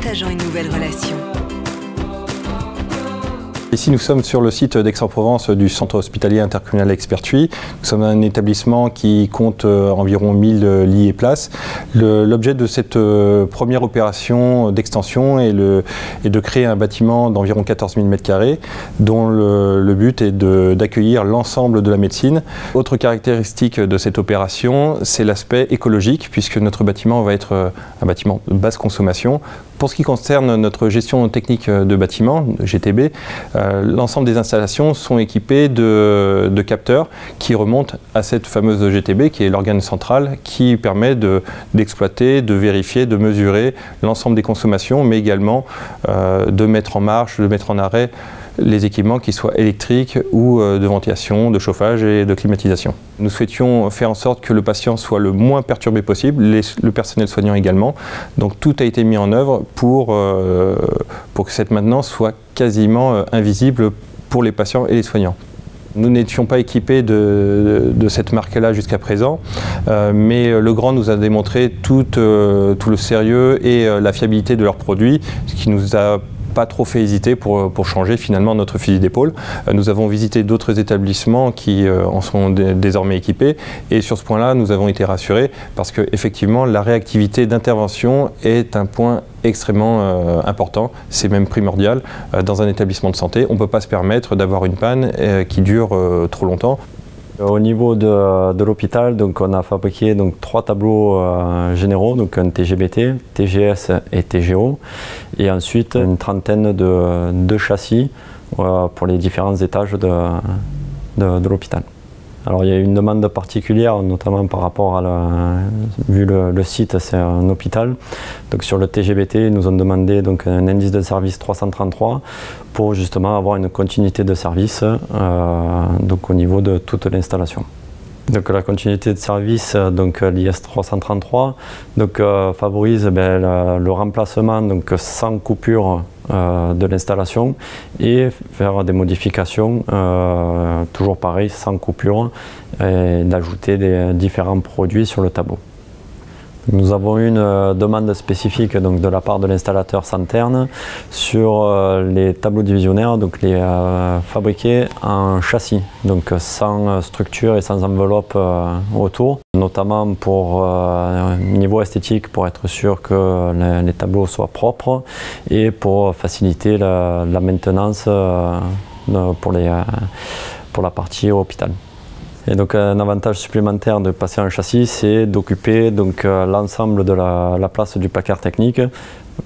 partageant une nouvelle relation. Ici, nous sommes sur le site d'Aix-en-Provence du Centre hospitalier intercommunal Aix-Pertuis. Nous sommes un établissement qui compte environ 1000 lits et places. L'objet de cette première opération d'extension est de créer un bâtiment d'environ 14 000 m², dont le but est d'accueillir l'ensemble de la médecine. Autre caractéristique de cette opération, c'est l'aspect écologique, puisque notre bâtiment va être un bâtiment de basse consommation. Pour ce qui concerne notre gestion technique de bâtiment, GTB, l'ensemble des installations sont équipées de capteurs qui remontent à cette fameuse GTB, qui est l'organe central qui permet d'exploiter, de vérifier, de mesurer l'ensemble des consommations, mais également de mettre en marche, de mettre en arrêt les équipements qui soient électriques ou de ventilation, de chauffage et de climatisation. Nous souhaitions faire en sorte que le patient soit le moins perturbé possible, le personnel soignant également. Donc tout a été mis en œuvre pour que cette maintenance soit quasiment invisible pour les patients et les soignants. Nous n'étions pas équipés de cette marque-là jusqu'à présent, mais Legrand nous a démontré tout le sérieux et la fiabilité de leurs produits, ce qui nous a pas trop fait hésiter pour changer finalement notre fusil d'épaule. Nous avons visité d'autres établissements qui en sont désormais équipés, et sur ce point-là, nous avons été rassurés parce que effectivement, la réactivité d'intervention est un point extrêmement important, c'est même primordial. Dans un établissement de santé, on ne peut pas se permettre d'avoir une panne qui dure trop longtemps. Au niveau de l'hôpital, donc on a fabriqué donc 3 tableaux généraux, donc un TGBT, TGS et TGO, et ensuite une trentaine de châssis pour les différents étages de l'hôpital. Alors il y a une demande particulière, notamment par rapport vu le site, c'est un hôpital. Donc sur le TGBT, ils nous ont demandé donc un indice de service 333 pour justement avoir une continuité de service donc au niveau de toute l'installation. Donc la continuité de service, donc l'IS 333, donc favorise le remplacement donc sans coupure de l'installation et faire des modifications toujours pareil sans coupure et d'ajouter des différents produits sur le tableau. Nous avons eu une demande spécifique donc, de la part de l'installateur Santerne sur les tableaux divisionnaires, donc les fabriqués en châssis, donc sans structure et sans enveloppe autour, notamment pour niveau esthétique, pour être sûr que les tableaux soient propres et pour faciliter la maintenance pour la partie hôpital. Et donc un avantage supplémentaire de passer en châssis, c'est d'occuper l'ensemble de la place du placard technique,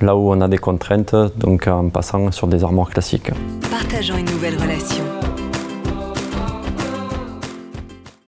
là où on a des contraintes, donc en passant sur des armoires classiques. Partageant une nouvelle relation.